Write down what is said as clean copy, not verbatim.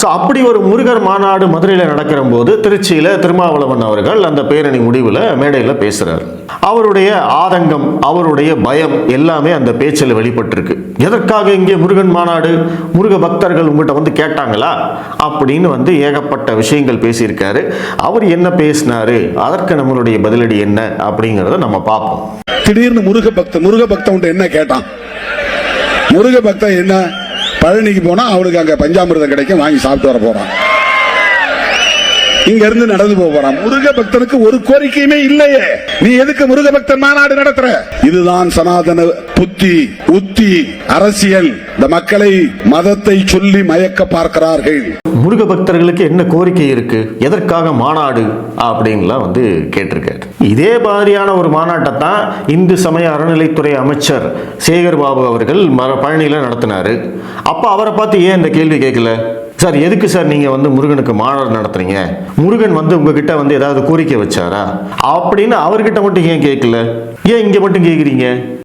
So அப்படி ஒரு முருகர் மாநாடு மதுரையில் நடக்கிற போது திருச்சியில் திருமாவளவன் அவர்கள் அந்த பேரணி முடிவில் மேடையில் பேசுகிறார். அவருடைய ஆதங்கம், அவருடைய பயம் எல்லாமே அந்த பேச்சில் வெளிப்பட்டிருக்கு. எதற்காக இங்கே முருகன் மாநாடு, முருக பக்தர்கள் உங்கள்கிட்ட வந்து கேட்டாங்களா அப்படின்னு வந்து ஏகப்பட்ட விஷயங்கள் பேசியிருக்காரு. அவர் என்ன பேசினாரு, அதற்கு நம்மளுடைய பதிலடி என்ன அப்படிங்கிறத நம்ம பார்ப்போம். திடீர்னு முருக பக்தன் என்ன கேட்டான்? முருக பக்தன் என்ன, பழனிக்கு போனா அவனுக்கு அங்க பஞ்சாமிர்தம் கிடைக்கும், வாங்கி சாப்பிட்டு வர போறான், இங்க இருந்து நடந்து போறான். முருக பக்தனுக்கு ஒரு கோரிக்கையுமே இல்லையே, நீ எதுக்கு முருக பக்தன் மாநாடு நடத்துற? இதுதான் சனாதன புத்தி, உத்தி, அரசியல். இந்த மக்களை மதத்தை சொல்லி மயக்க பார்க்கிறார்கள். முருக பக்தர்களுக்கு என்ன கோரிக்கை இருக்கு, எதற்காக மாநாடு அப்படின்லாம் வந்து கேட்டிருக்காரு. இதே மாதிரியான ஒரு மாநாட்டை தான் இந்து சமய அறநிலைத்துறை அமைச்சர் சேகர் பாபு அவர்கள் பழனியில நடத்தினாரு. அப்ப அவரை பார்த்து ஏன் இந்த கேள்வி கேட்கல? சார், எதுக்கு சார் நீங்க வந்து முருகனுக்கு மாநாடு நடத்துறீங்க, முருகன் வந்து உங்ககிட்ட வந்து ஏதாவது கோரிக்கை வச்சாரா அப்படின்னு அவர்கிட்ட மட்டும் ஏன் கேட்கல, ஏன் இங்க மட்டும் கேட்குறீங்க?